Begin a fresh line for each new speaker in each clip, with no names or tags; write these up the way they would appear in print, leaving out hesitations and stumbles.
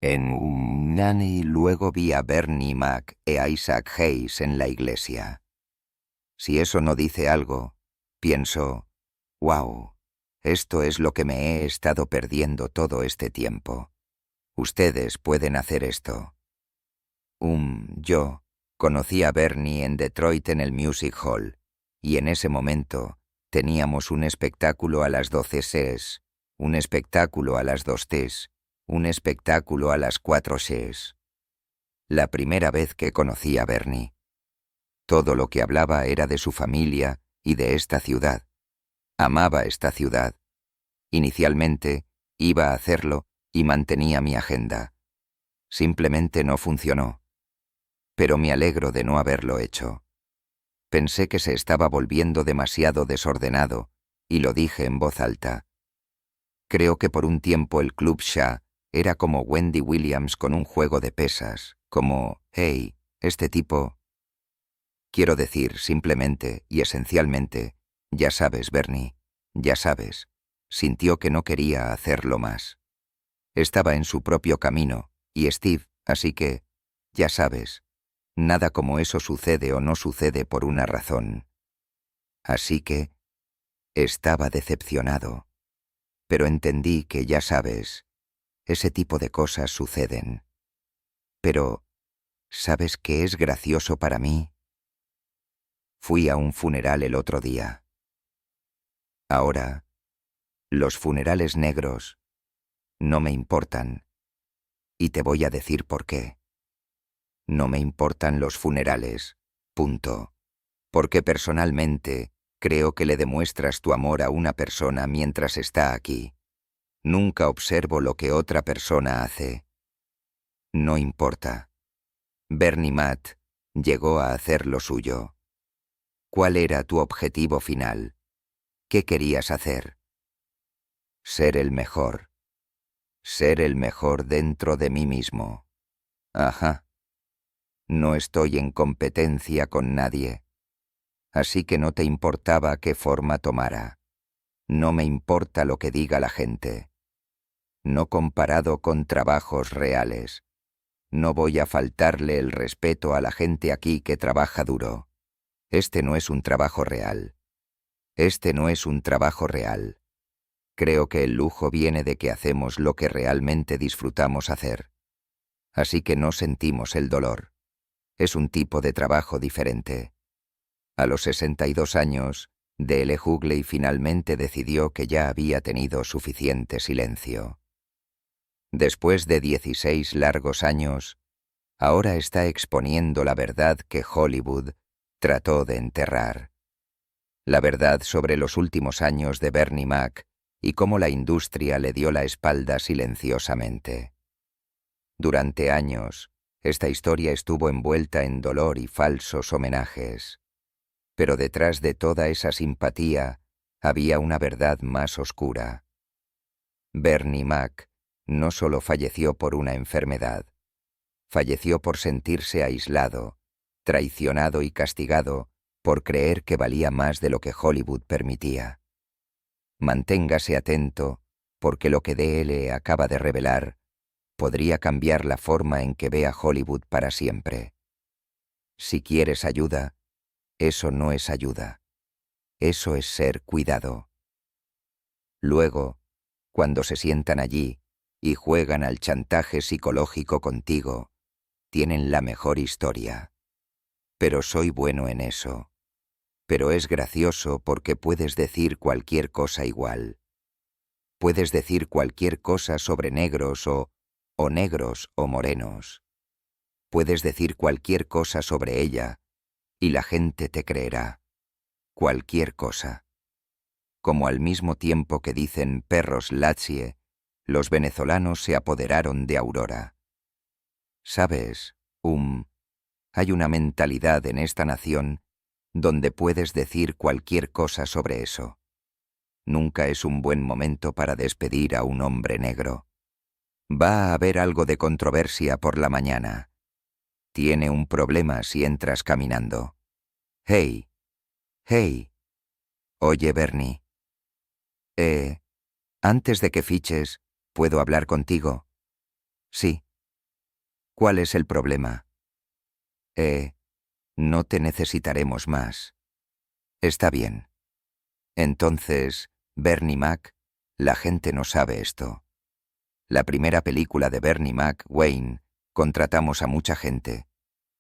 En Nanny luego vi a Bernie Mac e Isaac Hayes en la iglesia. Si eso no dice algo, pienso, wow, esto es lo que me he estado perdiendo todo este tiempo. Ustedes pueden hacer esto. Yo conocí a Bernie en Detroit en el Music Hall, y en ese momento teníamos un espectáculo a las 12 ses, un espectáculo a las 2 tes, un espectáculo a las 4 ses. La primera vez que conocí a Bernie. Todo lo que hablaba era de su familia y de esta ciudad. Amaba esta ciudad. Inicialmente iba a hacerlo y mantenía mi agenda. Simplemente no funcionó. Pero me alegro de no haberlo hecho. Pensé que se estaba volviendo demasiado desordenado y lo dije en voz alta. Creo que por un tiempo el Club Shah era como Wendy Williams con un juego de pesas, como, hey, este tipo... Quiero decir, simplemente y esencialmente, ya sabes, Bernie, ya sabes, sintió que no quería hacerlo más. Estaba en su propio camino, y Steve, así que, ya sabes, nada como eso sucede o no sucede por una razón. Así que, estaba decepcionado, pero entendí que, ya sabes, ese tipo de cosas suceden. Pero, ¿sabes qué es gracioso para mí? Fui a un funeral el otro día. Ahora, los funerales negros no me importan, y te voy a decir por qué. No me importan los funerales, punto. Porque personalmente creo que le demuestras tu amor a una persona mientras está aquí. Nunca observo lo que otra persona hace. No importa. Bernie Matt llegó a hacer lo suyo. ¿Cuál era tu objetivo final? ¿Qué querías hacer? Ser el mejor. Ser el mejor dentro de mí mismo. Ajá. No estoy en competencia con nadie. Así que no te importaba qué forma tomara. No me importa lo que diga la gente. No comparado con trabajos reales. No voy a faltarle el respeto a la gente aquí que trabaja duro. Este no es un trabajo real. Este no es un trabajo real. Creo que el lujo viene de que hacemos lo que realmente disfrutamos hacer. Así que no sentimos el dolor. Es un tipo de trabajo diferente. A los 62 años, D.L. Hughley finalmente decidió que ya había tenido suficiente silencio. Después de 16 largos años, ahora está exponiendo la verdad que Hollywood trató de enterrar. La verdad sobre los últimos años de Bernie Mac y cómo la industria le dio la espalda silenciosamente. Durante años, esta historia estuvo envuelta en dolor y falsos homenajes. Pero detrás de toda esa simpatía había una verdad más oscura. Bernie Mac no solo falleció por una enfermedad, falleció por sentirse aislado, traicionado y castigado por creer que valía más de lo que Hollywood permitía. Manténgase atento, porque lo que D.L. acaba de revelar podría cambiar la forma en que ve a Hollywood para siempre. Si quieres ayuda, eso no es ayuda. Eso es ser cuidado. Luego, cuando se sientan allí y juegan al chantaje psicológico contigo, tienen la mejor historia. Pero soy bueno en eso. Pero es gracioso porque puedes decir cualquier cosa igual. Puedes decir cualquier cosa sobre negros o negros o morenos. Puedes decir cualquier cosa sobre ella y la gente te creerá. Cualquier cosa. Como al mismo tiempo que dicen perros lazie, los venezolanos se apoderaron de Aurora. ¿Sabes? Hay una mentalidad en esta nación donde puedes decir cualquier cosa sobre eso. Nunca es un buen momento para despedir a un hombre negro. Va a haber algo de controversia por la mañana. Tiene un problema si entras caminando. Hey, hey. Oye, Bernie. Antes de que fiches, ¿puedo hablar contigo? Sí. ¿Cuál es el problema? No te necesitaremos más. Está bien. Entonces, Bernie Mac, la gente no sabe esto. La primera película de Bernie Mac, Wayne, contratamos a mucha gente.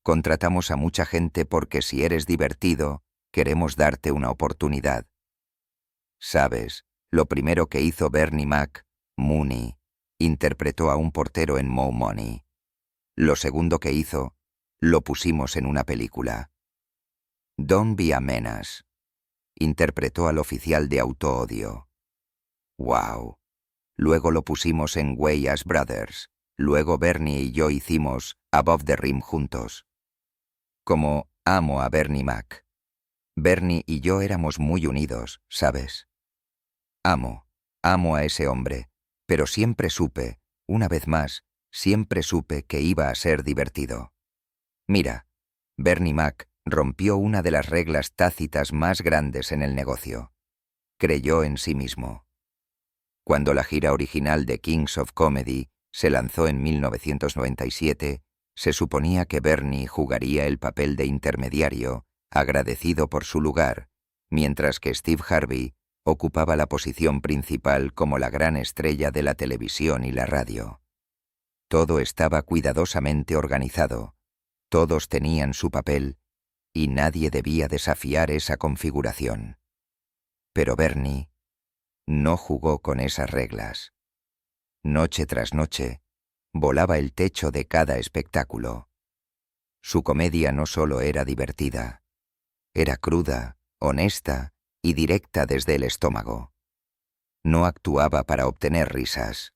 Contratamos a mucha gente porque si eres divertido, queremos darte una oportunidad. ¿Sabes? Lo primero que hizo Bernie Mac, Mooney, interpretó a un portero en Mo Money. Lo segundo que hizo, lo pusimos en una película. Don't Be a Menace. Interpretó al oficial de autoodio. ¡Wow! Luego lo pusimos en Wayans Brothers. Luego Bernie y yo hicimos Above the Rim juntos. Como amo a Bernie Mac. Bernie y yo éramos muy unidos, ¿sabes? Amo a ese hombre, pero siempre supe, una vez más, siempre supe que iba a ser divertido. Mira, Bernie Mac rompió una de las reglas tácitas más grandes en el negocio. Creyó en sí mismo. Cuando la gira original de Kings of Comedy se lanzó en 1997, se suponía que Bernie jugaría el papel de intermediario, agradecido por su lugar, mientras que Steve Harvey ocupaba la posición principal como la gran estrella de la televisión y la radio. Todo estaba cuidadosamente organizado, todos tenían su papel y nadie debía desafiar esa configuración. Pero Bernie no jugó con esas reglas. Noche tras noche, volaba el techo de cada espectáculo. Su comedia no solo era divertida, era cruda, honesta y directa desde el estómago. No actuaba para obtener risas.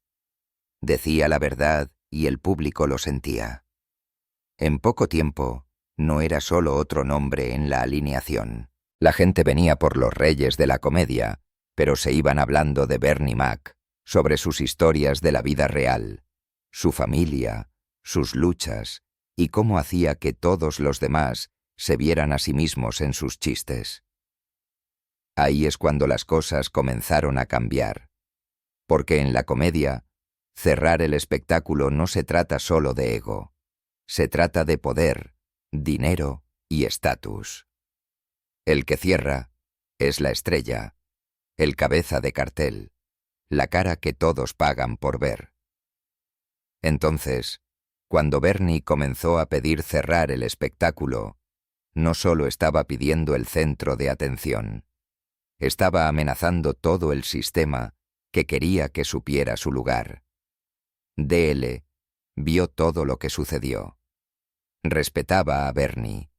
Decía la verdad y el público lo sentía. En poco tiempo, no era solo otro nombre en la alineación. La gente venía por los reyes de la comedia, pero se iban hablando de Bernie Mac, sobre sus historias de la vida real, su familia, sus luchas y cómo hacía que todos los demás se vieran a sí mismos en sus chistes. Ahí es cuando las cosas comenzaron a cambiar, porque en la comedia, cerrar el espectáculo no se trata solo de ego, se trata de poder, dinero y estatus. El que cierra es la estrella, el cabeza de cartel, la cara que todos pagan por ver. Entonces, cuando Bernie comenzó a pedir cerrar el espectáculo, no solo estaba pidiendo el centro de atención, estaba amenazando todo el sistema que quería que supiera su lugar. DL vio todo lo que sucedió. Respetaba a Bernie,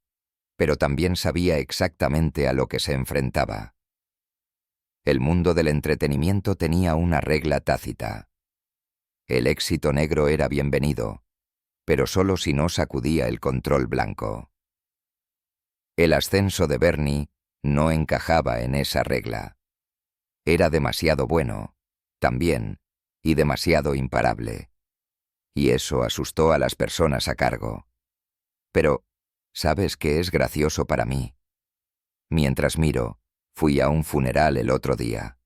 pero también sabía exactamente a lo que se enfrentaba. El mundo del entretenimiento tenía una regla tácita. El éxito negro era bienvenido, pero solo si no sacudía el control blanco. El ascenso de Bernie no encajaba en esa regla. Era demasiado bueno, también, y demasiado imparable. Y eso asustó a las personas a cargo. Pero, ¿sabes qué es gracioso para mí? Mientras miro, fui a un funeral el otro día.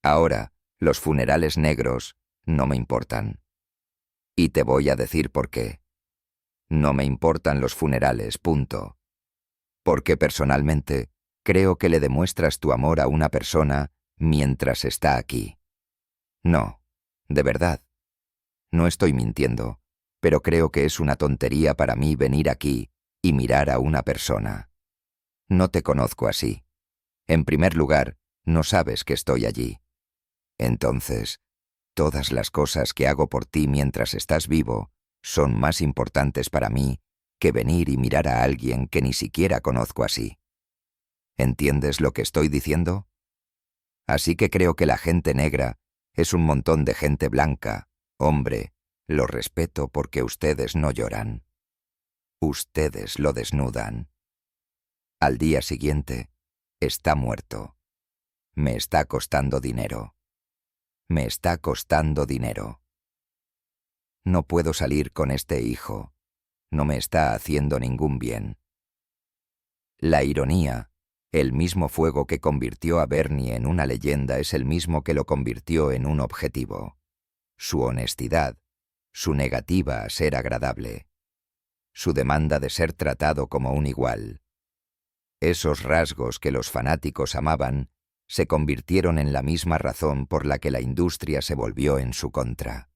Ahora, los funerales negros no me importan. Y te voy a decir por qué. No me importan los funerales, punto. Porque personalmente, creo que le demuestras tu amor a una persona mientras está aquí. No, de verdad. No estoy mintiendo, pero creo que es una tontería para mí venir aquí y mirar a una persona. No te conozco así. En primer lugar, no sabes que estoy allí. Entonces, todas las cosas que hago por ti mientras estás vivo son más importantes para mí que venir y mirar a alguien que ni siquiera conozco así. ¿Entiendes lo que estoy diciendo? Así que creo que la gente negra es un montón de gente blanca. Hombre, lo respeto porque ustedes no lloran. Ustedes lo desnudan. Al día siguiente, está muerto. Me está costando dinero. Me está costando dinero. No puedo salir con este hijo. No me está haciendo ningún bien. La ironía, el mismo fuego que convirtió a Bernie en una leyenda es el mismo que lo convirtió en un objetivo. Su honestidad, su negativa a ser agradable, su demanda de ser tratado como un igual. Esos rasgos que los fanáticos amaban se convirtieron en la misma razón por la que la industria se volvió en su contra.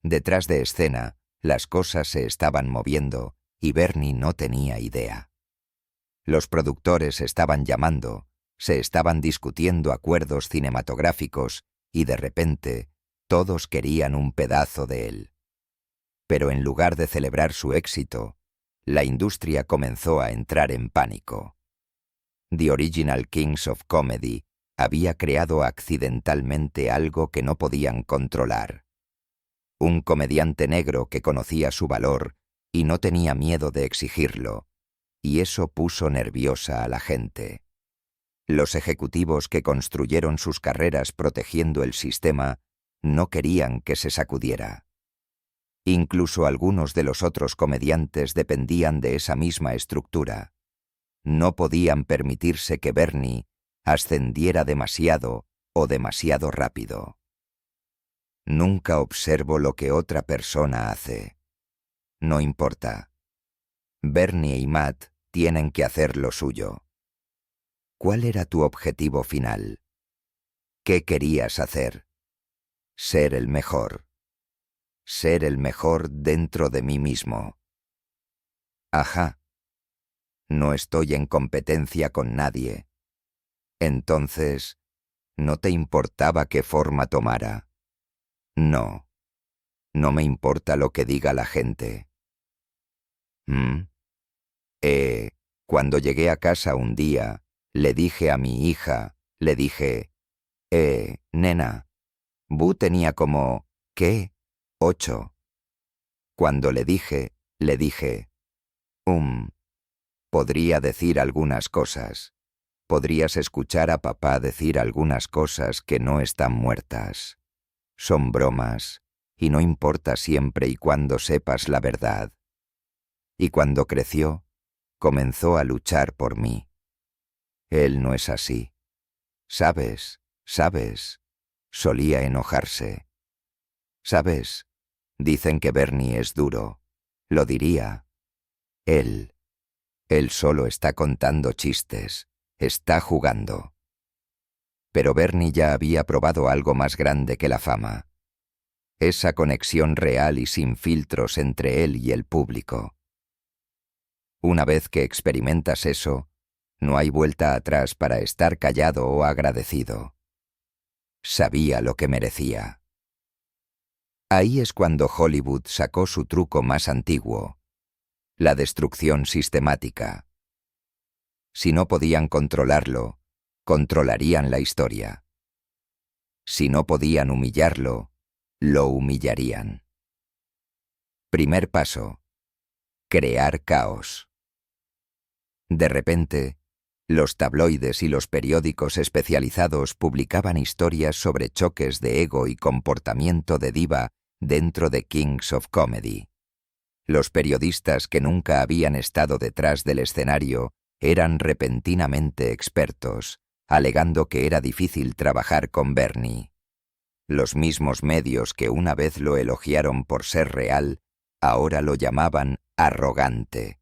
Detrás de escena, las cosas se estaban moviendo y Bernie no tenía idea. Los productores estaban llamando, se estaban discutiendo acuerdos cinematográficos y de repente todos querían un pedazo de él. Pero en lugar de celebrar su éxito, la industria comenzó a entrar en pánico. The Original Kings of Comedy había creado accidentalmente algo que no podían controlar. Un comediante negro que conocía su valor y no tenía miedo de exigirlo, y eso puso nerviosa a la gente. Los ejecutivos que construyeron sus carreras protegiendo el sistema no querían que se sacudiera. Incluso algunos de los otros comediantes dependían de esa misma estructura. No podían permitirse que Bernie ascendiera demasiado o demasiado rápido. Nunca observo lo que otra persona hace. No importa. Bernie y Matt tienen que hacer lo suyo. ¿Cuál era tu objetivo final? ¿Qué querías hacer? Ser el mejor. Ser el mejor dentro de mí mismo. Ajá. No estoy en competencia con nadie. Entonces, ¿no te importaba qué forma tomara? No. No me importa lo que diga la gente. Cuando llegué a casa un día, le dije a mi hija, le dije, nena, Bu tenía como, ¿qué? 8. Cuando le dije, podría decir algunas cosas. Podrías escuchar a papá decir algunas cosas que no están muertas. Son bromas, y no importa siempre y cuando sepas la verdad. Y cuando creció, comenzó a luchar por mí. Él no es así. ¿Sabes? Solía enojarse. ¿Sabes? Dicen que Bernie es duro. Lo diría. Él solo está contando chistes. Está jugando. Pero Bernie ya había probado algo más grande que la fama. Esa conexión real y sin filtros entre él y el público. Una vez que experimentas eso, no hay vuelta atrás para estar callado o agradecido. Sabía lo que merecía. Ahí es cuando Hollywood sacó su truco más antiguo, la destrucción sistemática. Si no podían controlarlo, controlarían la historia. Si no podían humillarlo, lo humillarían. Primer paso: crear caos. De repente, los tabloides y los periódicos especializados publicaban historias sobre choques de ego y comportamiento de diva dentro de Kings of Comedy. Los periodistas que nunca habían estado detrás del escenario eran repentinamente expertos, alegando que era difícil trabajar con Bernie. Los mismos medios que una vez lo elogiaron por ser real, ahora lo llamaban arrogante.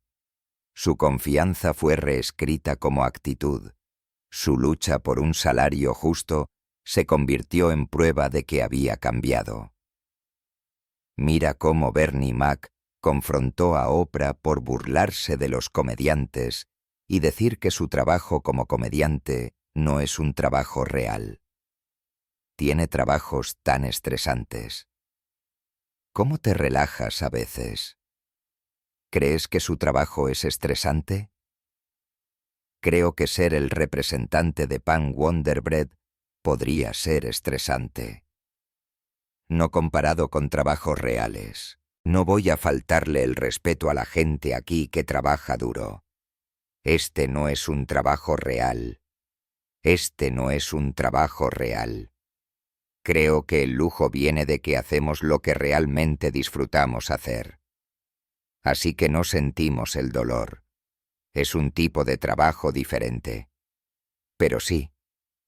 Su confianza fue reescrita como actitud. Su lucha por un salario justo se convirtió en prueba de que había cambiado. Mira cómo Bernie Mac confrontó a Oprah por burlarse de los comediantes y decir que su trabajo como comediante no es un trabajo real. Tiene trabajos tan estresantes. ¿Cómo te relajas a veces? ¿Crees que su trabajo es estresante? Creo que ser el representante de Pan Wonder Bread podría ser estresante. No comparado con trabajos reales. No voy a faltarle el respeto a la gente aquí que trabaja duro. Este no es un trabajo real. Este no es un trabajo real. Creo que el lujo viene de que hacemos lo que realmente disfrutamos hacer. Así que no sentimos el dolor. Es un tipo de trabajo diferente. Pero sí,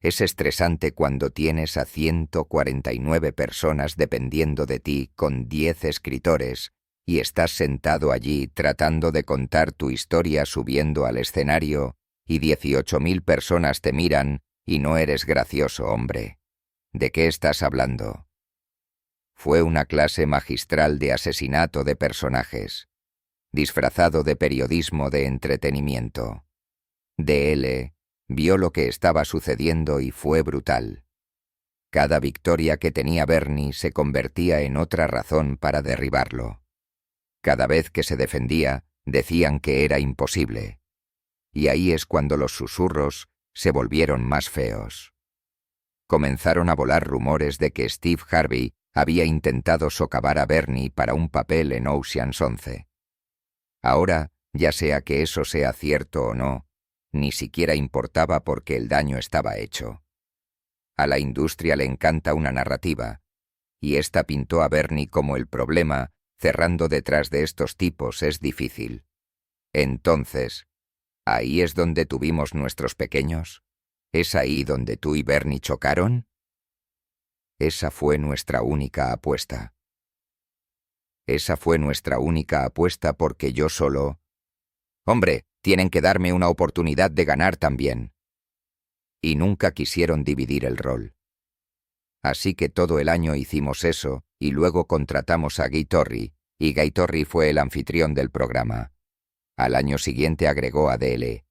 Es estresante cuando tienes a 149 personas dependiendo de ti con 10 escritores y estás sentado allí tratando de contar tu historia subiendo al escenario y 18.000 personas te miran y no eres gracioso, hombre. ¿De qué estás hablando? Fue una clase magistral de asesinato de personajes, disfrazado de periodismo de entretenimiento. D.L. vio lo que estaba sucediendo y fue brutal. Cada victoria que tenía Bernie se convertía en otra razón para derribarlo. Cada vez que se defendía, decían que era imposible. Y ahí es cuando los susurros se volvieron más feos. Comenzaron a volar rumores de que Steve Harvey había intentado socavar a Bernie para un papel en Ocean's 11. Ahora, ya sea que eso sea cierto o no, ni siquiera importaba porque el daño estaba hecho. A la industria le encanta una narrativa, y esta pintó a Bernie como el problema, cerrando detrás de estos tipos es difícil. Entonces, ¿ahí es donde tuvimos nuestros pequeños? ¿Es ahí donde tú y Bernie chocaron? Esa fue nuestra única apuesta. Esa fue nuestra única apuesta porque yo solo... Hombre, tienen que darme una oportunidad de ganar también. Y nunca quisieron dividir el rol. Así que todo el año hicimos eso, y luego contratamos a Guy Torry, y Guy Torry fue el anfitrión del programa. Al año siguiente agregó a D.L.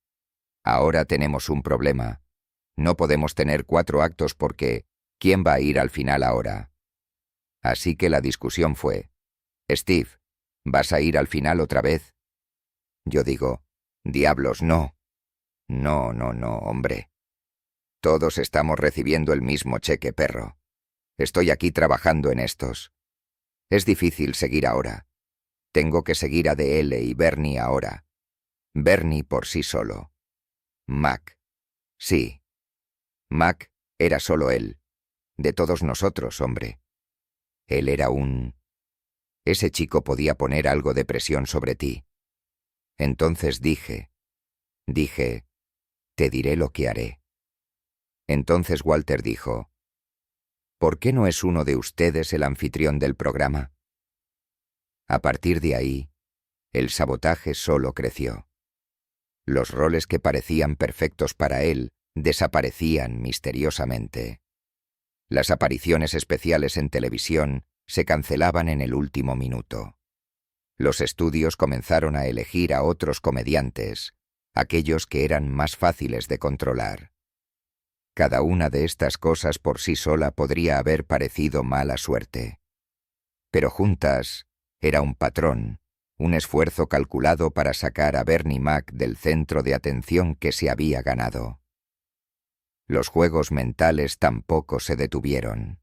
Ahora tenemos un problema. No podemos tener 4 actos porque ¿quién va a ir al final ahora? Así que la discusión fue, Steve, ¿vas a ir al final otra vez? Yo digo, diablos, no. No, hombre. Todos estamos recibiendo el mismo cheque, perro. Estoy aquí trabajando en estos. Es difícil seguir ahora. Tengo que seguir a D.L. y Bernie ahora. Bernie por sí solo. Mac. Sí. Mac era solo él. De todos nosotros, hombre. Él era un... Ese chico podía poner algo de presión sobre ti. Entonces dije, te diré lo que haré. Entonces Walter dijo, ¿por qué no es uno de ustedes el anfitrión del programa? A partir de ahí, el sabotaje solo creció. Los roles que parecían perfectos para él desaparecían misteriosamente. Las apariciones especiales en televisión se cancelaban en el último minuto. Los estudios comenzaron a elegir a otros comediantes, aquellos que eran más fáciles de controlar. Cada una de estas cosas por sí sola podría haber parecido mala suerte. Pero juntas era un patrón, un esfuerzo calculado para sacar a Bernie Mac del centro de atención que se había ganado. Los juegos mentales tampoco se detuvieron.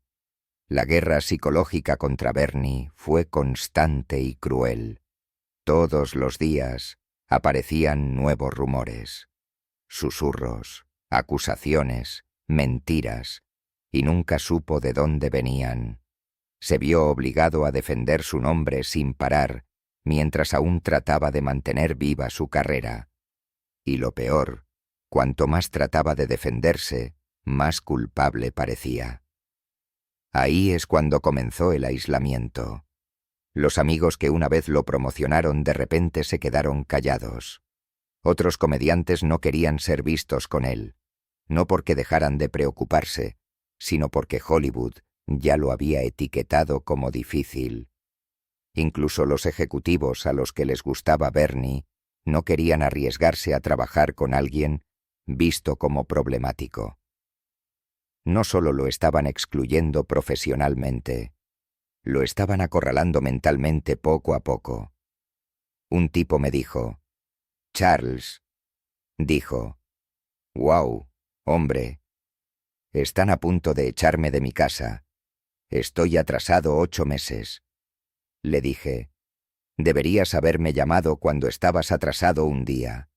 La guerra psicológica contra Bernie fue constante y cruel. Todos los días aparecían nuevos rumores, susurros, acusaciones, mentiras, y nunca supo de dónde venían. Se vio obligado a defender su nombre sin parar, mientras aún trataba de mantener viva su carrera. Y lo peor, cuanto más trataba de defenderse, más culpable parecía. Ahí es cuando comenzó el aislamiento. Los amigos que una vez lo promocionaron de repente se quedaron callados. Otros comediantes no querían ser vistos con él, no porque dejaran de preocuparse, sino porque Hollywood ya lo había etiquetado como difícil. Incluso los ejecutivos a los que les gustaba Bernie no querían arriesgarse a trabajar con alguien visto como problemático. No solo lo estaban excluyendo profesionalmente, lo estaban acorralando mentalmente poco a poco. Un tipo me dijo, Charles, dijo, «Wow, hombre, están a punto de echarme de mi casa. Estoy atrasado 8 meses». Le dije, «Deberías haberme llamado cuando estabas atrasado un día».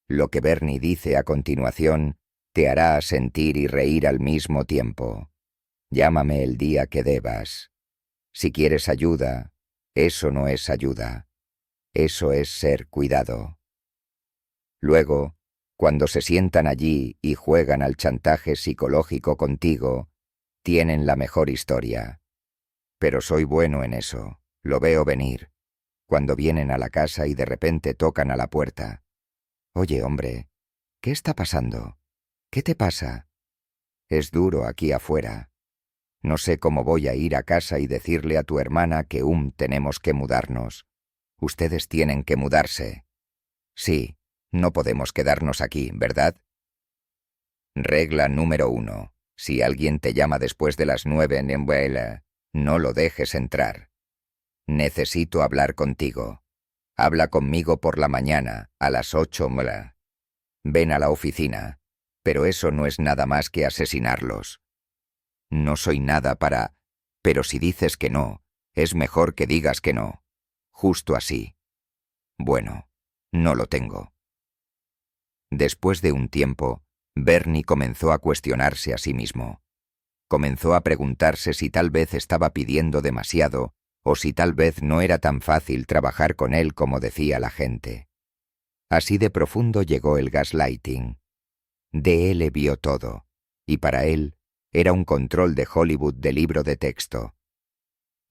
Lo que Bernie dice a continuación te hará sentir y reír al mismo tiempo. Llámame el día que debas. Si quieres ayuda, eso no es ayuda. Eso es ser cuidado. Luego, Cuando se sientan allí y juegan al chantaje psicológico contigo, tienen la mejor historia. Pero soy bueno en eso, lo veo venir. Cuando vienen a la casa y de repente tocan a la puerta. Oye, hombre, ¿qué está pasando? ¿Qué te pasa? Es duro aquí afuera. No sé cómo voy a ir a casa y decirle a tu hermana que tenemos que mudarnos. Ustedes tienen que mudarse. Sí, no podemos quedarnos aquí, ¿verdad? Regla número 1. Si alguien te llama después de las 9 en Embuela, no lo dejes entrar. Necesito hablar contigo. Habla conmigo por la mañana, a las 8. Ven a la oficina, pero eso no es nada más que asesinarlos. No soy nada para... Pero si dices que no, es mejor que digas que no. Justo así. Bueno, no lo tengo. Después de un tiempo, Bernie comenzó a cuestionarse a sí mismo. Comenzó a preguntarse si tal vez estaba pidiendo demasiado o si tal vez no era tan fácil trabajar con él como decía la gente. Así de profundo llegó el gaslighting. D.L. vio todo, y para él era un control de Hollywood de libro de texto.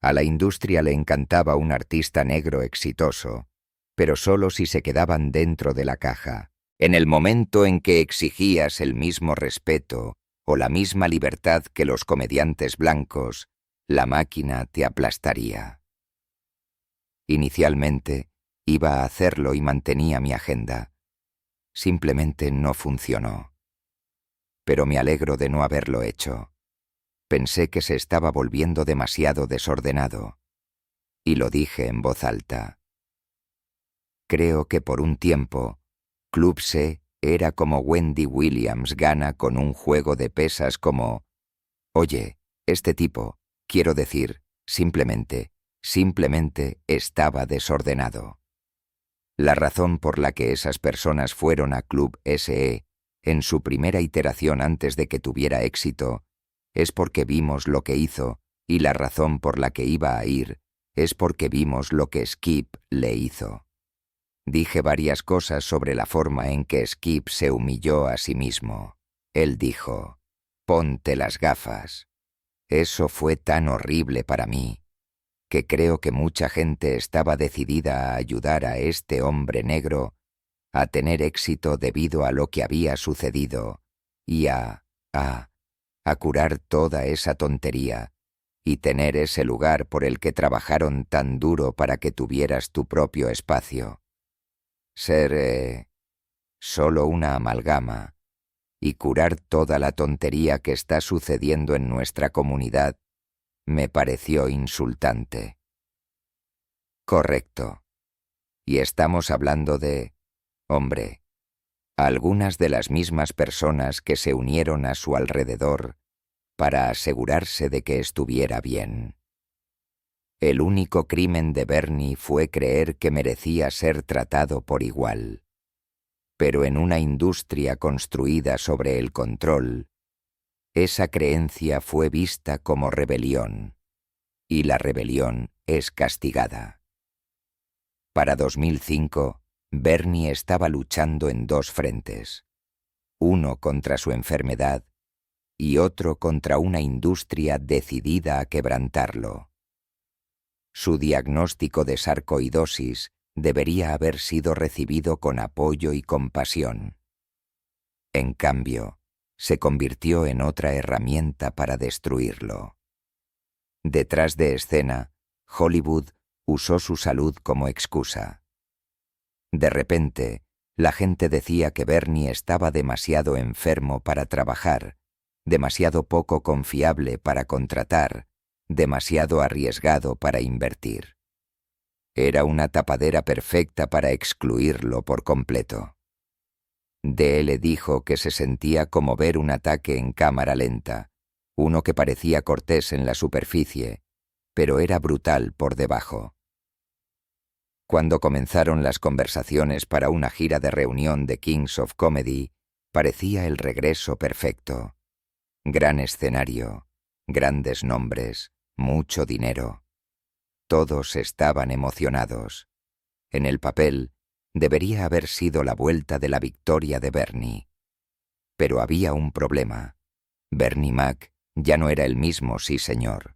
A la industria le encantaba un artista negro exitoso, pero solo si se quedaban dentro de la caja. En el momento en que exigías el mismo respeto o la misma libertad que los comediantes blancos, la máquina te aplastaría. Inicialmente, iba a hacerlo y mantenía mi agenda. Simplemente no funcionó. Pero me alegro de no haberlo hecho. Pensé que se estaba volviendo demasiado desordenado. Y lo dije en voz alta. Creo que por un tiempo, Club C era como Wendy Williams gana con un juego de pesas como... Oye, este tipo, quiero decir, simplemente estaba desordenado. La razón por la que esas personas fueron a Club SE en su primera iteración antes de que tuviera éxito es porque vimos lo que hizo, y la razón por la que iba a ir es porque vimos lo que Skip le hizo. Dije varias cosas sobre la forma en que Skip se humilló a sí mismo. Él dijo, «Ponte las gafas». Eso fue tan horrible para mí, que creo que mucha gente estaba decidida a ayudar a este hombre negro a tener éxito debido a lo que había sucedido y a curar toda esa tontería y tener ese lugar por el que trabajaron tan duro para que tuvieras tu propio espacio. Ser solo una amalgama y curar toda la tontería que está sucediendo en nuestra comunidad me pareció insultante. Correcto. Y estamos hablando de, hombre, algunas de las mismas personas que se unieron a su alrededor para asegurarse de que estuviera bien. El único crimen de Bernie fue creer que merecía ser tratado por igual. Pero en una industria construida sobre el control, esa creencia fue vista como rebelión, y la rebelión es castigada. Para 2005, Bernie estaba luchando en dos frentes, uno contra su enfermedad y otro contra una industria decidida a quebrantarlo. Su diagnóstico de sarcoidosis debería haber sido recibido con apoyo y compasión. En cambio, se convirtió en otra herramienta para destruirlo. Detrás de escena, Hollywood usó su salud como excusa. De repente, la gente decía que Bernie estaba demasiado enfermo para trabajar, demasiado poco confiable para contratar, demasiado arriesgado para invertir. Era una tapadera perfecta para excluirlo por completo. D.L. dijo que se sentía como ver un ataque en cámara lenta, uno que parecía cortés en la superficie, pero era brutal por debajo. Cuando comenzaron las conversaciones para una gira de reunión de Kings of Comedy, parecía el regreso perfecto. Gran escenario, grandes nombres, mucho dinero. Todos estaban emocionados. En el papel, Debería haber sido la vuelta de la victoria de Bernie. Pero había un problema. Bernie Mac ya no era el mismo, sí señor.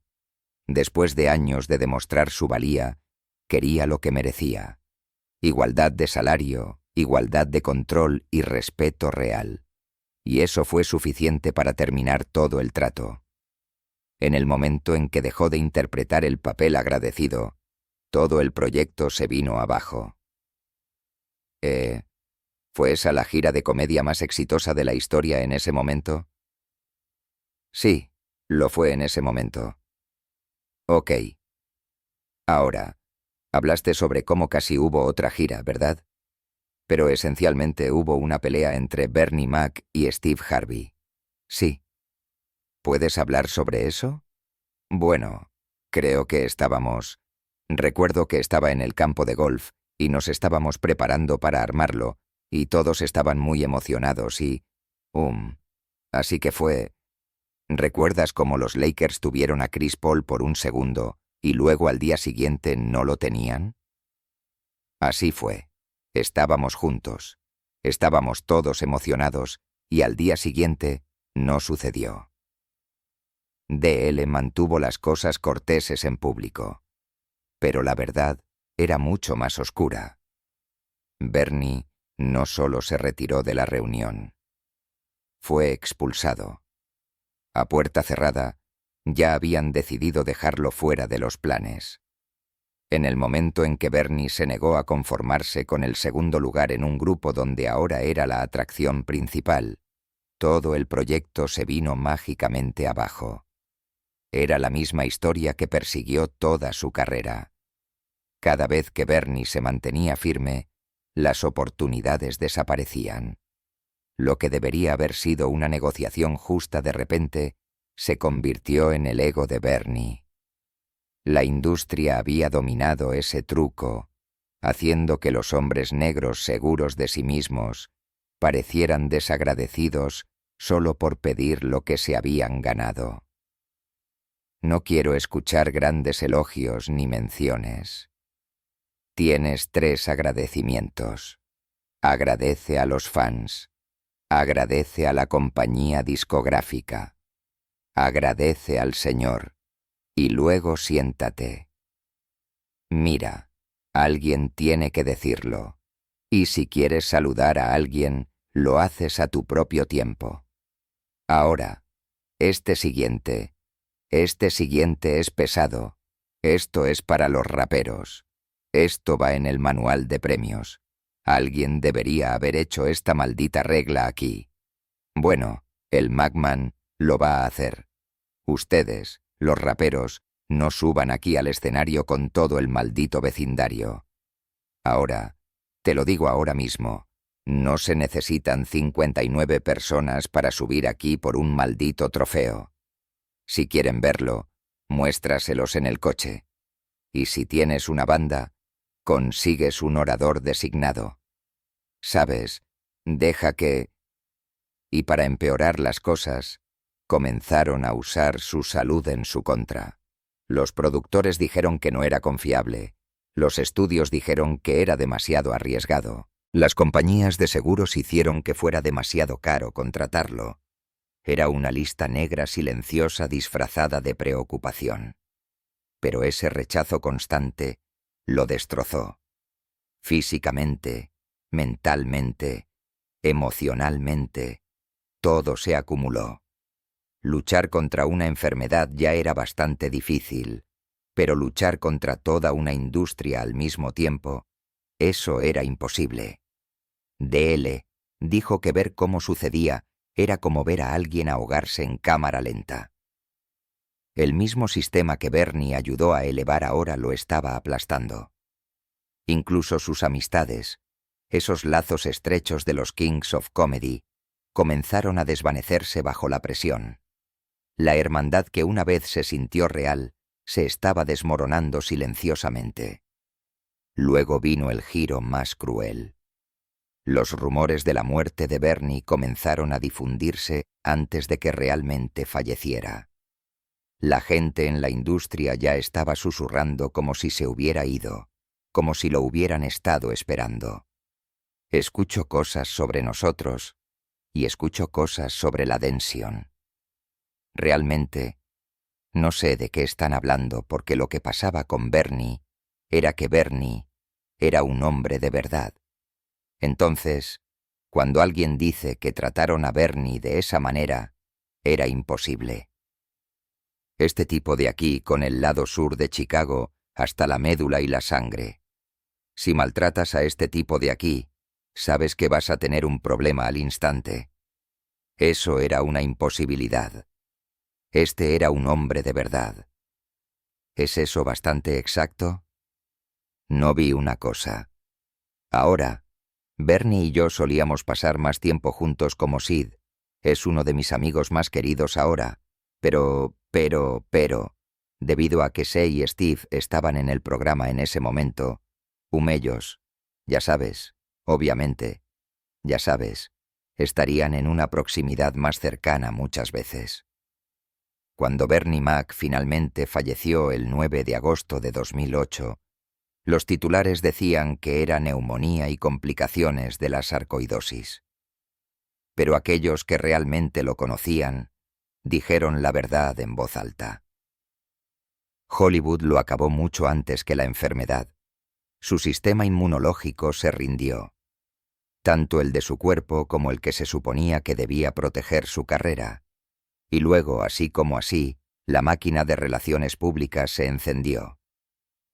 Después de años de demostrar su valía, quería lo que merecía. Igualdad de salario, igualdad de control y respeto real. Y eso fue suficiente para terminar todo el trato. En el momento en que dejó de interpretar el papel agradecido, todo el proyecto se vino abajo. ¿Fue esa la gira de comedia más exitosa de la historia en ese momento? Sí, lo fue en ese momento. Ok. Ahora, hablaste sobre cómo casi hubo otra gira, ¿verdad? Pero esencialmente hubo una pelea entre Bernie Mac y Steve Harvey. Sí. ¿Puedes hablar sobre eso? Bueno, creo que Recuerdo que estaba en el campo de golf y nos estábamos preparando para armarlo y todos estaban muy emocionados y... Así que fue... ¿Recuerdas cómo los Lakers tuvieron a Chris Paul por un segundo y luego al día siguiente no lo tenían? Así fue. Estábamos juntos. Estábamos todos emocionados y al día siguiente no sucedió. DL mantuvo las cosas corteses en público. Pero la verdad era mucho más oscura. Bernie no solo se retiró de la reunión. Fue expulsado. A puerta cerrada, ya habían decidido dejarlo fuera de los planes. En el momento en que Bernie se negó a conformarse con el segundo lugar en un grupo donde ahora era la atracción principal, todo el proyecto se vino mágicamente abajo. Era la misma historia que persiguió toda su carrera. Cada vez que Bernie se mantenía firme, las oportunidades desaparecían. Lo que debería haber sido una negociación justa de repente, se convirtió en el ego de Bernie. La industria había dominado ese truco, haciendo que los hombres negros seguros de sí mismos parecieran desagradecidos solo por pedir lo que se habían ganado. No quiero escuchar grandes elogios ni menciones. Tienes 3 agradecimientos. Agradece a los fans. Agradece a la compañía discográfica. Agradece al Señor. Y luego siéntate. Mira, alguien tiene que decirlo. Y si quieres saludar a alguien, lo haces a tu propio tiempo. Ahora, este siguiente es pesado. Esto es para los raperos. Esto va en el manual de premios. Alguien debería haber hecho esta maldita regla aquí. Bueno, el Macman lo va a hacer. Ustedes, los raperos, no suban aquí al escenario con todo el maldito vecindario. Ahora, te lo digo ahora mismo, no se necesitan 59 personas para subir aquí por un maldito trofeo. Si quieren verlo, muéstraselos en el coche. Y si tienes una banda, consigues un orador designado. ¿Sabes? Deja que... Y para empeorar las cosas, comenzaron a usar su salud en su contra. Los productores dijeron que no era confiable. Los estudios dijeron que era demasiado arriesgado. Las compañías de seguros hicieron que fuera demasiado caro contratarlo. Era una lista negra silenciosa disfrazada de preocupación. Pero ese rechazo constante lo destrozó. Físicamente, mentalmente, emocionalmente, todo se acumuló. Luchar contra una enfermedad ya era bastante difícil, pero luchar contra toda una industria al mismo tiempo, eso era imposible. DL dijo que ver cómo sucedía era como ver a alguien ahogarse en cámara lenta. El mismo sistema que Bernie ayudó a elevar ahora lo estaba aplastando. Incluso sus amistades, esos lazos estrechos de los Kings of Comedy, comenzaron a desvanecerse bajo la presión. La hermandad que una vez se sintió real se estaba desmoronando silenciosamente. Luego vino el giro más cruel. Los rumores de la muerte de Bernie comenzaron a difundirse antes de que realmente falleciera. La gente en la industria ya estaba susurrando como si se hubiera ido, como si lo hubieran estado esperando. Escucho cosas sobre nosotros y escucho cosas sobre la Dension. Realmente, no sé de qué están hablando porque lo que pasaba con Bernie era que Bernie era un hombre de verdad. Entonces, cuando alguien dice que trataron a Bernie de esa manera, era imposible. Este tipo de aquí con el lado sur de Chicago hasta la médula y la sangre. Si maltratas a este tipo de aquí, sabes que vas a tener un problema al instante. Eso era una imposibilidad. Este era un hombre de verdad. ¿Es eso bastante exacto? No vi una cosa. Ahora, Bernie y yo solíamos pasar más tiempo juntos como Sid. Es uno de mis amigos más queridos ahora. Pero, debido a que Sei y Steve estaban en el programa en ese momento, ellos, ya sabes, obviamente, ya sabes, estarían en una proximidad más cercana muchas veces. Cuando Bernie Mac finalmente falleció el 9 de agosto de 2008, los titulares decían que era neumonía y complicaciones de la sarcoidosis. Pero aquellos que realmente lo conocían dijeron la verdad en voz alta. Hollywood lo acabó mucho antes que la enfermedad. Su sistema inmunológico se rindió, tanto el de su cuerpo como el que se suponía que debía proteger su carrera. Y luego, así como así, la máquina de relaciones públicas se encendió.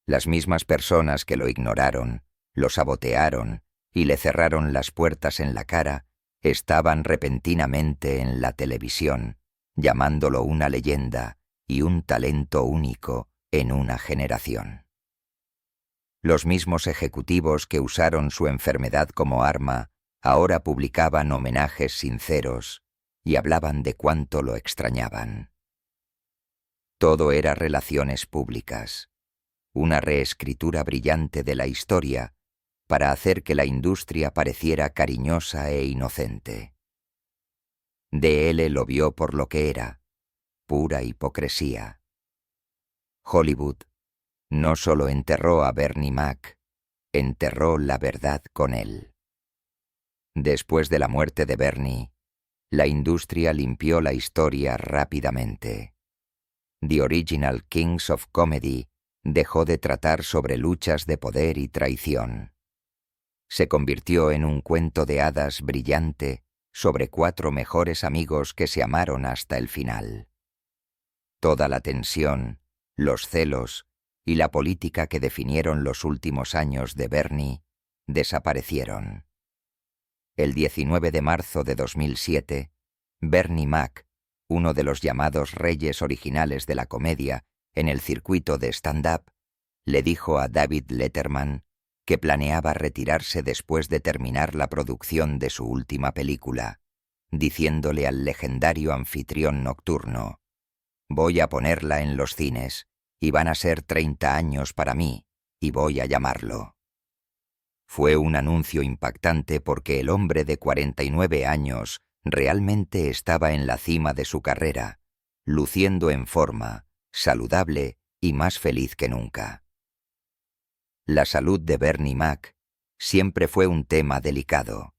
Las mismas personas que lo ignoraron, lo sabotearon y le cerraron las puertas en la cara, estaban repentinamente en la televisión, llamándolo una leyenda y un talento único en una generación. Los mismos ejecutivos que usaron su enfermedad como arma ahora publicaban homenajes sinceros y hablaban de cuánto lo extrañaban. Todo era relaciones públicas, una reescritura brillante de la historia para hacer que la industria pareciera cariñosa e inocente. D.L. lo vio por lo que era, pura hipocresía. Hollywood no solo enterró a Bernie Mac, enterró la verdad con él. Después de la muerte de Bernie, la industria limpió la historia rápidamente. The Original Kings of Comedy dejó de tratar sobre luchas de poder y traición. Se convirtió en un cuento de hadas brillante sobre 4 mejores amigos que se amaron hasta el final. Toda la tensión, los celos y la política que definieron los últimos años de Bernie desaparecieron. El 19 de marzo de 2007, Bernie Mac, uno de los llamados reyes originales de la comedia en el circuito de stand-up, le dijo a David Letterman que planeaba retirarse después de terminar la producción de su última película, diciéndole al legendario anfitrión nocturno: «Voy a ponerla en los cines, y van a ser 30 años para mí, y voy a llamarlo». Fue un anuncio impactante porque el hombre de 49 años realmente estaba en la cima de su carrera, luciendo en forma, saludable y más feliz que nunca. La salud de Bernie Mac siempre fue un tema delicado,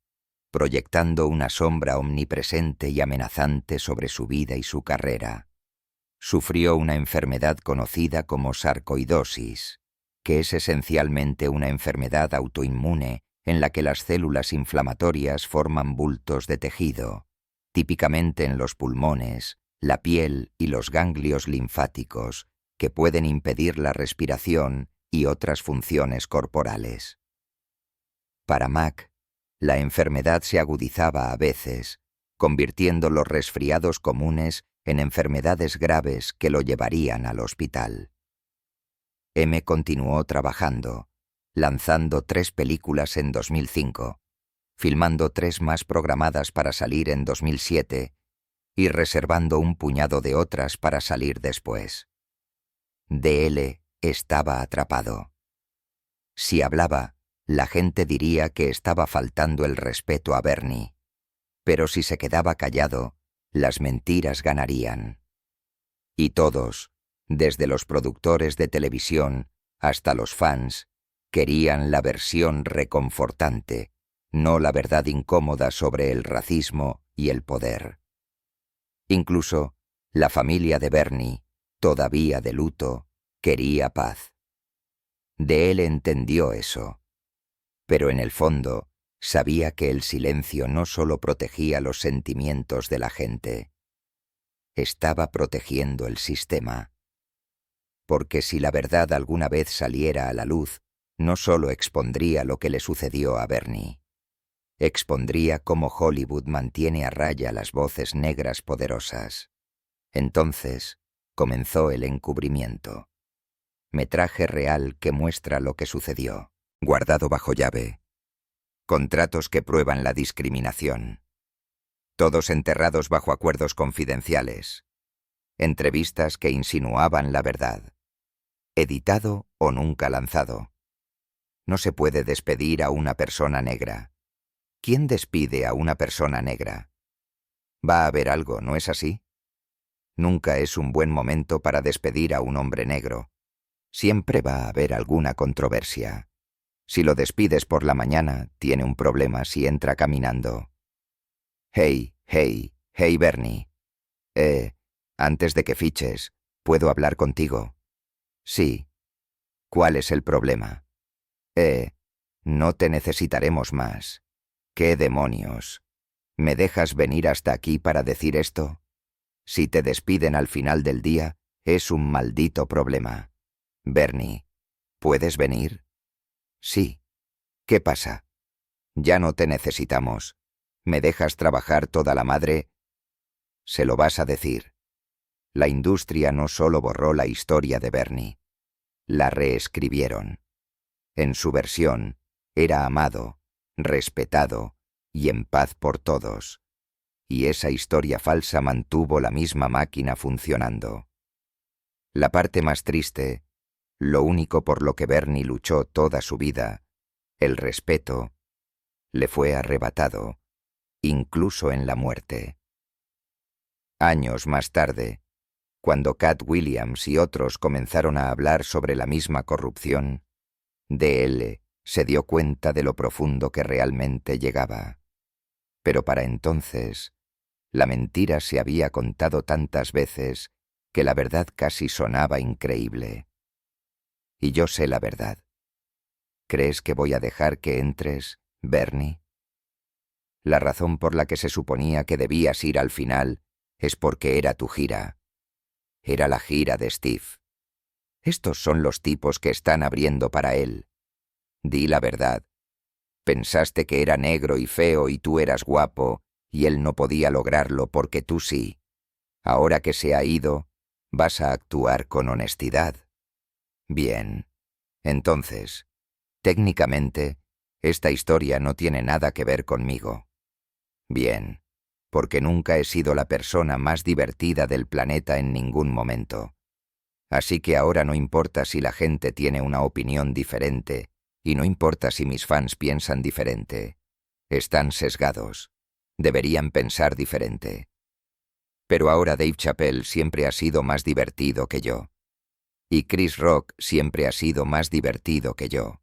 proyectando una sombra omnipresente y amenazante sobre su vida y su carrera. Sufrió una enfermedad conocida como sarcoidosis, que es esencialmente una enfermedad autoinmune en la que las células inflamatorias forman bultos de tejido, típicamente en los pulmones, la piel y los ganglios linfáticos, que pueden impedir la respiración y otras funciones corporales. Para Mac, la enfermedad se agudizaba a veces, convirtiendo los resfriados comunes en enfermedades graves que lo llevarían al hospital. M continuó trabajando, lanzando 3 películas en 2005, filmando 3 más programadas para salir en 2007 y reservando un puñado de otras para salir después. D.L. estaba atrapado. Si hablaba, la gente diría que estaba faltando el respeto a Bernie, pero si se quedaba callado, las mentiras ganarían. Y todos, desde los productores de televisión hasta los fans, querían la versión reconfortante, no la verdad incómoda sobre el racismo y el poder. Incluso la familia de Bernie, todavía de luto, quería paz. De él entendió eso, pero en el fondo sabía que el silencio no solo protegía los sentimientos de la gente, estaba protegiendo el sistema. Porque si la verdad alguna vez saliera a la luz, no solo expondría lo que le sucedió a Bernie, expondría cómo Hollywood mantiene a raya las voces negras poderosas. Entonces comenzó el encubrimiento. Metraje real que muestra lo que sucedió, guardado bajo llave. Contratos que prueban la discriminación. Todos enterrados bajo acuerdos confidenciales. Entrevistas que insinuaban la verdad. Editado o nunca lanzado. No se puede despedir a una persona negra. ¿Quién despide a una persona negra? Va a haber algo, ¿no es así? Nunca es un buen momento para despedir a un hombre negro. Siempre va a haber alguna controversia. Si lo despides por la mañana, tiene un problema si entra caminando. Hey, Bernie. Antes de que fiches, ¿puedo hablar contigo? Sí. ¿Cuál es el problema? No te necesitaremos más. ¿Qué demonios? ¿Me dejas venir hasta aquí para decir esto? Si te despiden al final del día, es un maldito problema. Bernie, ¿puedes venir? Sí. ¿Qué pasa? Ya no te necesitamos. ¿Me dejas trabajar toda la madre? Se lo vas a decir. La industria no solo borró la historia de Bernie, la reescribieron. En su versión, era amado, respetado y en paz por todos. Y esa historia falsa mantuvo la misma máquina funcionando. La parte más triste, lo único por lo que Bernie luchó toda su vida, el respeto, le fue arrebatado, incluso en la muerte. Años más tarde, cuando Cat Williams y otros comenzaron a hablar sobre la misma corrupción, D.L. se dio cuenta de lo profundo que realmente llegaba. Pero para entonces, la mentira se había contado tantas veces que la verdad casi sonaba increíble. Y yo sé la verdad. ¿Crees que voy a dejar que entres, Bernie? La razón por la que se suponía que debías ir al final es porque era tu gira. Era la gira de Steve. Estos son los tipos que están abriendo para él. Di la verdad. Pensaste que era negro y feo y tú eras guapo, y él no podía lograrlo porque tú sí. Ahora que se ha ido, vas a actuar con honestidad. Bien. Entonces, técnicamente, esta historia no tiene nada que ver conmigo. Bien, porque nunca he sido la persona más divertida del planeta en ningún momento. Así que ahora no importa si la gente tiene una opinión diferente, y no importa si mis fans piensan diferente. Están sesgados. Deberían pensar diferente. Pero ahora Dave Chappelle siempre ha sido más divertido que yo. Y Chris Rock siempre ha sido más divertido que yo.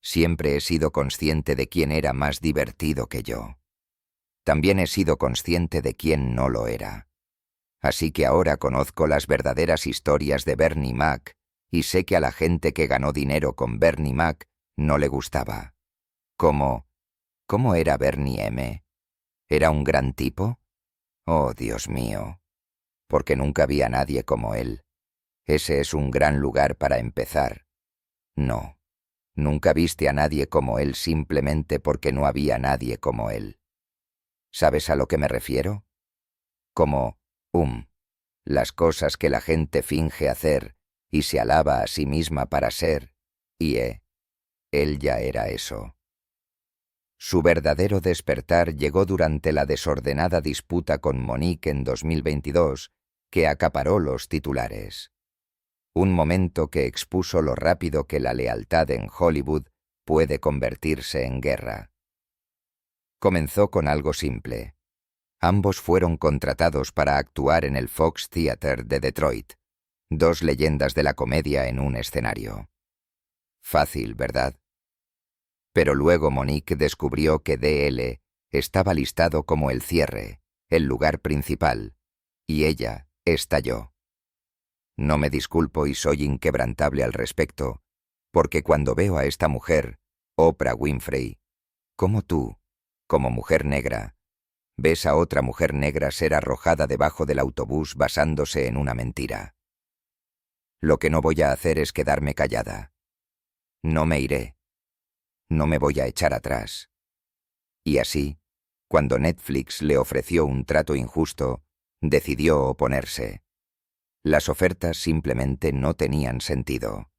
Siempre he sido consciente de quién era más divertido que yo. También he sido consciente de quién no lo era. Así que ahora conozco las verdaderas historias de Bernie Mac, y sé que a la gente que ganó dinero con Bernie Mac no le gustaba. ¿Cómo era Bernie M? ¿Era un gran tipo? Oh, Dios mío. Porque nunca vi a nadie como él. Ese es un gran lugar para empezar. No. Nunca viste a nadie como él simplemente porque no había nadie como él. ¿Sabes a lo que me refiero? Como, las cosas que la gente finge hacer y se alaba a sí misma para ser, y él ya era eso. Su verdadero despertar llegó durante la desordenada disputa con Monique en 2022, que acaparó los titulares. Un momento que expuso lo rápido que la lealtad en Hollywood puede convertirse en guerra. Comenzó con algo simple. Ambos fueron contratados para actuar en el Fox Theater de Detroit, dos leyendas de la comedia en un escenario. Fácil, ¿verdad? Pero luego Monique descubrió que DL estaba listado como el cierre, el lugar principal, y ella estalló. No me disculpo y soy inquebrantable al respecto, porque cuando veo a esta mujer, Oprah Winfrey, como tú, como mujer negra, ves a otra mujer negra ser arrojada debajo del autobús basándose en una mentira. Lo que no voy a hacer es quedarme callada. No me iré. No me voy a echar atrás. Y así, cuando Netflix le ofreció un trato injusto, decidió oponerse. Las ofertas simplemente no tenían sentido.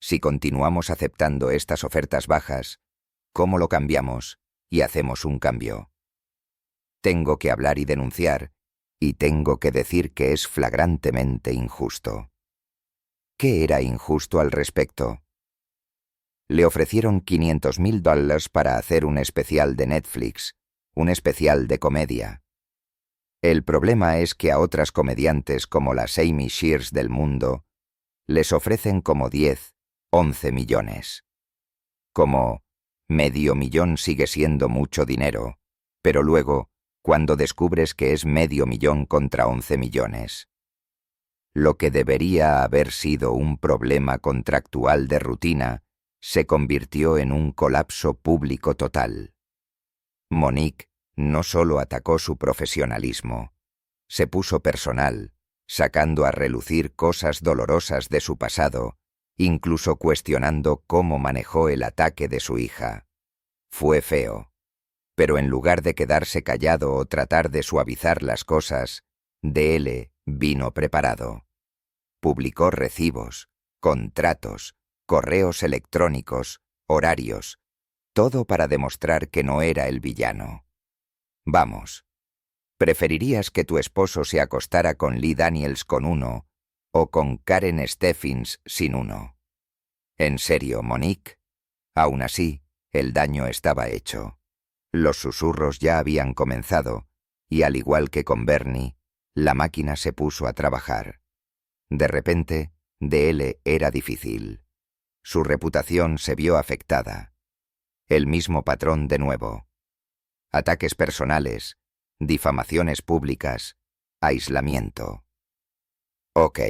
Si continuamos aceptando estas ofertas bajas, ¿cómo lo cambiamos y hacemos un cambio? Tengo que hablar y denunciar, y tengo que decir que es flagrantemente injusto. ¿Qué era injusto al respecto? Le ofrecieron $500,000 para hacer un especial de Netflix, un especial de comedia. El problema es que a otras comediantes como las Amy Shears del mundo les ofrecen como 10, 11 millones. Como $500,000 sigue siendo mucho dinero, pero luego, cuando descubres que es $500,000 contra 11 millones. Lo que debería haber sido un problema contractual de rutina se convirtió en un colapso público total. Monique no solo atacó su profesionalismo, se puso personal, sacando a relucir cosas dolorosas de su pasado, incluso cuestionando cómo manejó el ataque de su hija. Fue feo. Pero en lugar de quedarse callado o tratar de suavizar las cosas, DL vino preparado. Publicó recibos, contratos, correos electrónicos, horarios, todo para demostrar que no era el villano. Vamos, ¿preferirías que tu esposo se acostara con Lee Daniels con uno o con Karen Steffens sin uno? ¿En serio, Monique? Aún así, el daño estaba hecho. Los susurros ya habían comenzado, y al igual que con Bernie, la máquina se puso a trabajar. De repente, DL era difícil. Su reputación se vio afectada. El mismo patrón de nuevo. Ataques personales, difamaciones públicas, aislamiento. Ok.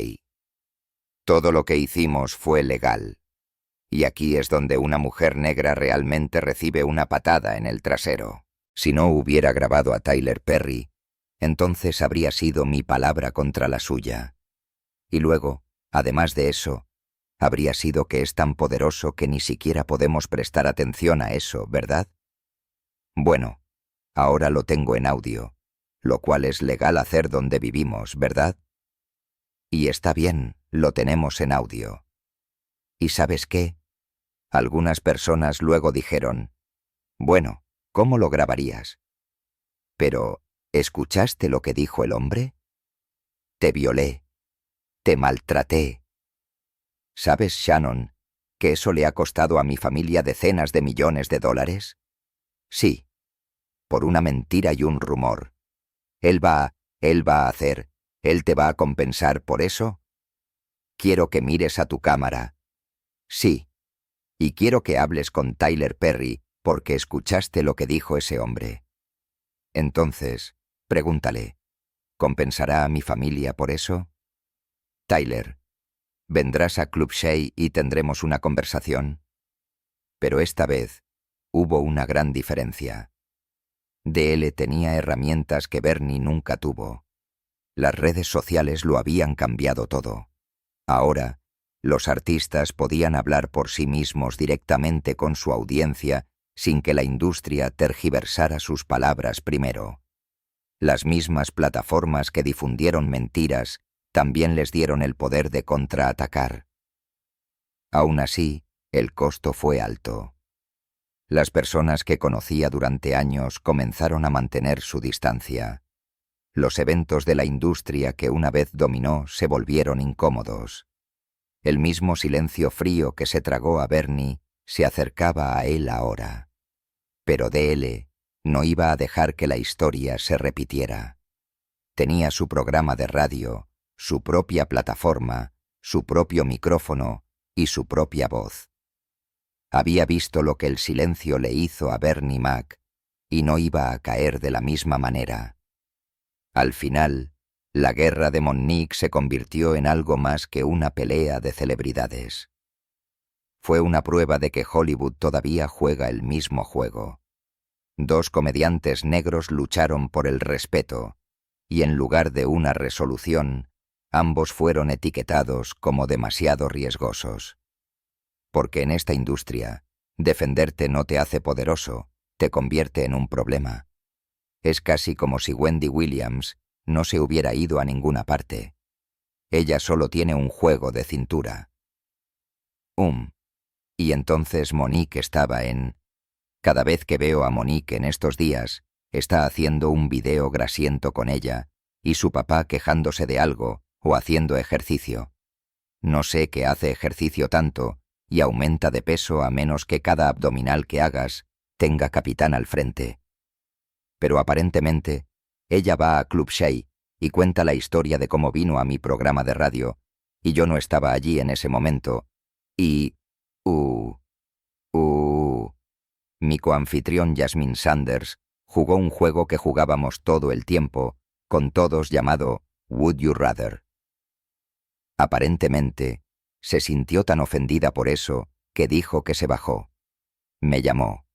Todo lo que hicimos fue legal. Y aquí es donde una mujer negra realmente recibe una patada en el trasero. Si no hubiera grabado a Tyler Perry, entonces habría sido mi palabra contra la suya. Y luego, además de eso, habría sido que es tan poderoso que ni siquiera podemos prestar atención a eso, ¿verdad? Bueno, ahora lo tengo en audio, lo cual es legal hacer donde vivimos, ¿verdad? Y está bien, lo tenemos en audio. ¿Y sabes qué? Algunas personas luego dijeron, bueno, ¿cómo lo grabarías? Pero, ¿escuchaste lo que dijo el hombre? Te violé, te maltraté. ¿Sabes, Shannon, que eso le ha costado a mi familia decenas de millones de dólares? Sí, por una mentira y un rumor. Él te va a compensar por eso. Quiero que mires a tu cámara. Sí. Y quiero que hables con Tyler Perry porque escuchaste lo que dijo ese hombre. Entonces, pregúntale, ¿compensará a mi familia por eso? Tyler, vendrás a Club Shay y tendremos una conversación. Pero esta vez hubo una gran diferencia. DL tenía herramientas que Bernie nunca tuvo. Las redes sociales lo habían cambiado todo. Ahora, los artistas podían hablar por sí mismos directamente con su audiencia sin que la industria tergiversara sus palabras primero. Las mismas plataformas que difundieron mentiras también les dieron el poder de contraatacar. Aún así, el costo fue alto. Las personas que conocía durante años comenzaron a mantener su distancia. Los eventos de la industria que una vez dominó se volvieron incómodos. El mismo silencio frío que se tragó a Bernie se acercaba a él ahora. Pero DL no iba a dejar que la historia se repitiera. Tenía su programa de radio, su propia plataforma, su propio micrófono y su propia voz. Había visto lo que el silencio le hizo a Bernie Mac y no iba a caer de la misma manera. Al final, la guerra de Monique se convirtió en algo más que una pelea de celebridades. Fue una prueba de que Hollywood todavía juega el mismo juego. Dos comediantes negros lucharon por el respeto, y en lugar de una resolución, ambos fueron etiquetados como demasiado riesgosos. Porque en esta industria, defenderte no te hace poderoso, te convierte en un problema. Es casi como si Wendy Williams no se hubiera ido a ninguna parte. Ella solo tiene un juego de cintura. Y entonces Monique estaba en... Cada vez que veo a Monique en estos días, está haciendo un video grasiento con ella, y su papá quejándose de algo o haciendo ejercicio. No sé qué hace ejercicio tanto y aumenta de peso a menos que cada abdominal que hagas tenga capitán al frente. Pero aparentemente, ella va a Club Shay y cuenta la historia de cómo vino a mi programa de radio, y yo no estaba allí en ese momento, y... Mi coanfitrión Jasmine Sanders jugó un juego que jugábamos todo el tiempo, con todos llamado Would You Rather. Aparentemente, se sintió tan ofendida por eso que dijo que se bajó. Me llamó.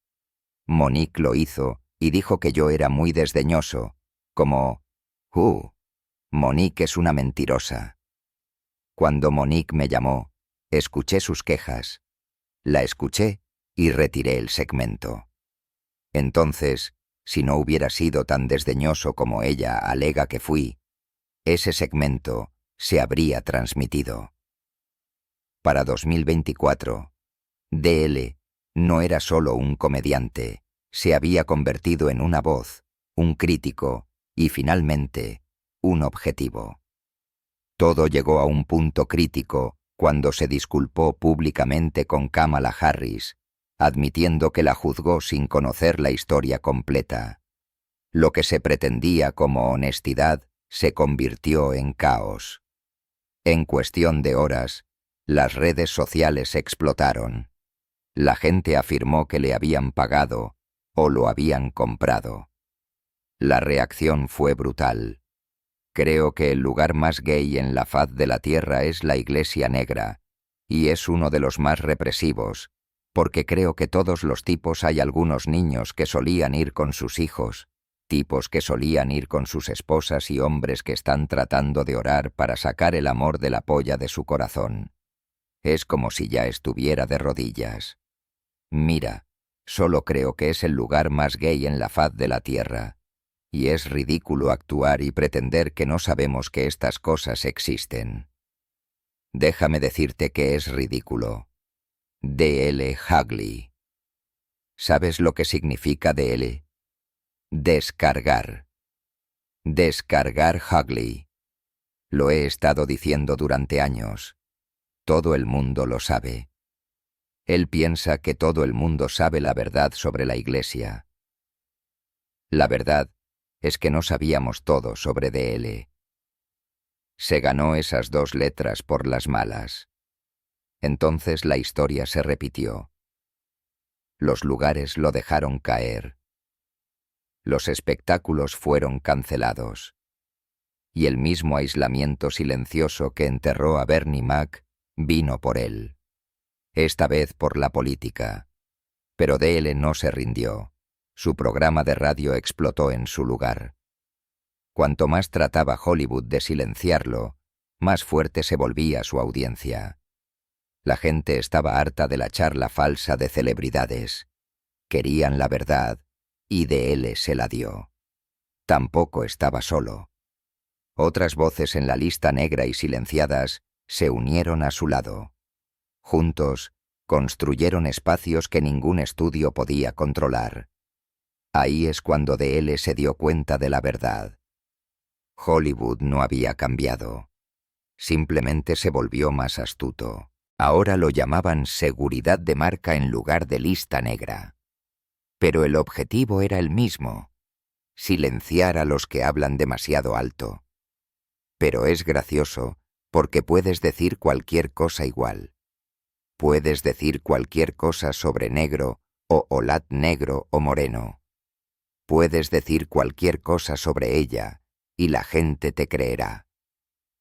Monique lo hizo y dijo que yo era muy desdeñoso, como, Monique es una mentirosa. Cuando Monique me llamó, escuché sus quejas. La escuché y retiré el segmento. Entonces, si no hubiera sido tan desdeñoso como ella alega que fui, ese segmento se habría transmitido. Para 2024, DL no era solo un comediante, se había convertido en una voz, un crítico y, finalmente, un objetivo. Todo llegó a un punto crítico cuando se disculpó públicamente con Kamala Harris, admitiendo que la juzgó sin conocer la historia completa. Lo que se pretendía como honestidad se convirtió en caos. En cuestión de horas, las redes sociales explotaron. La gente afirmó que le habían pagado o lo habían comprado. La reacción fue brutal. Creo que el lugar más gay en la faz de la tierra es la Iglesia Negra, y es uno de los más represivos, porque creo que todos los tipos hay algunos niños que solían ir con sus hijos, tipos que solían ir con sus esposas y hombres que están tratando de orar para sacar el amor de la polla de su corazón. Es como si ya estuviera de rodillas. Mira, solo creo que es el lugar más gay en la faz de la tierra, y es ridículo actuar y pretender que no sabemos que estas cosas existen. Déjame decirte que es ridículo. D.L. Hughley. ¿Sabes lo que significa D.L.? Descargar. Descargar Hughley. Lo he estado diciendo durante años. Todo el mundo lo sabe. Él piensa que todo el mundo sabe la verdad sobre la Iglesia. La verdad es que no sabíamos todo sobre D.L. Se ganó esas 2 letras por las malas. Entonces la historia se repitió. Los lugares lo dejaron caer. Los espectáculos fueron cancelados. Y el mismo aislamiento silencioso que enterró a Bernie Mac vino por él. Esta vez por la política. Pero D.L. no se rindió. Su programa de radio explotó en su lugar. Cuanto más trataba Hollywood de silenciarlo, más fuerte se volvía su audiencia. La gente estaba harta de la charla falsa de celebridades. Querían la verdad, y D.L. se la dio. Tampoco estaba solo. Otras voces en la lista negra y silenciadas se unieron a su lado. Juntos, construyeron espacios que ningún estudio podía controlar. Ahí es cuando D.L. se dio cuenta de la verdad. Hollywood no había cambiado. Simplemente se volvió más astuto. Ahora lo llamaban seguridad de marca en lugar de lista negra. Pero el objetivo era el mismo: silenciar a los que hablan demasiado alto. Pero es gracioso porque puedes decir cualquier cosa igual. Puedes decir cualquier cosa sobre negro o Olat negro o moreno. Puedes decir cualquier cosa sobre ella y la gente te creerá.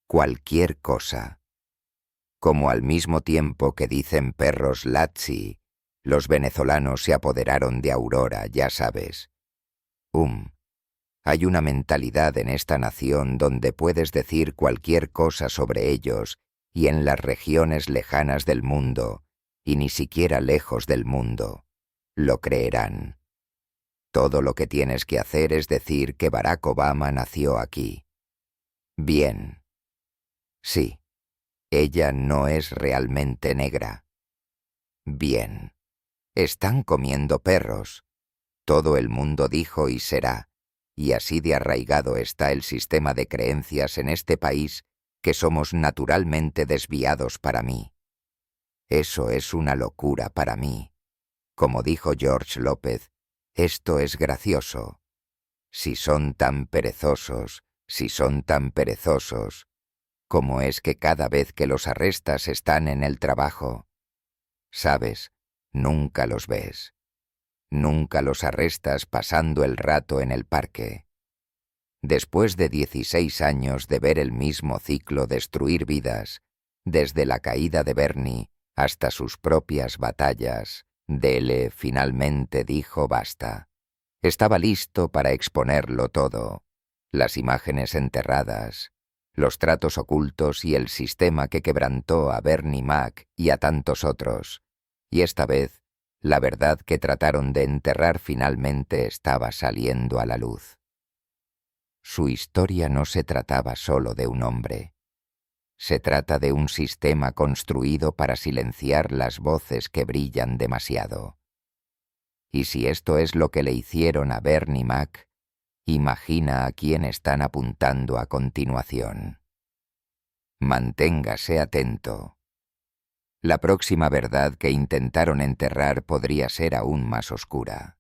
Cualquier cosa. Como al mismo tiempo que dicen perros Latzi, los venezolanos se apoderaron de Aurora, ya sabes. Hay una mentalidad en esta nación donde puedes decir cualquier cosa sobre ellos y en las regiones lejanas del mundo, y ni siquiera lejos del mundo, lo creerán. Todo lo que tienes que hacer es decir que Barack Obama nació aquí. Bien. Sí, ella no es realmente negra. Bien. Están comiendo perros. Todo el mundo dijo y será, y así de arraigado está el sistema de creencias en este país que somos naturalmente desviados para mí. Eso es una locura para mí. Como dijo George López, esto es gracioso. Si son tan perezosos, ¿cómo es que cada vez que los arrestas están en el trabajo? Sabes, nunca los ves. Nunca los arrestas pasando el rato en el parque. Después de 16 años de ver el mismo ciclo destruir vidas, desde la caída de Bernie hasta sus propias batallas, Dele finalmente dijo basta. Estaba listo para exponerlo todo, las imágenes enterradas, los tratos ocultos y el sistema que quebrantó a Bernie Mac y a tantos otros, y esta vez, la verdad que trataron de enterrar finalmente estaba saliendo a la luz. Su historia no se trataba solo de un hombre. Se trata de un sistema construido para silenciar las voces que brillan demasiado. Y si esto es lo que le hicieron a Bernie Mac, imagina a quién están apuntando a continuación. Manténgase atento. La próxima verdad que intentaron enterrar podría ser aún más oscura.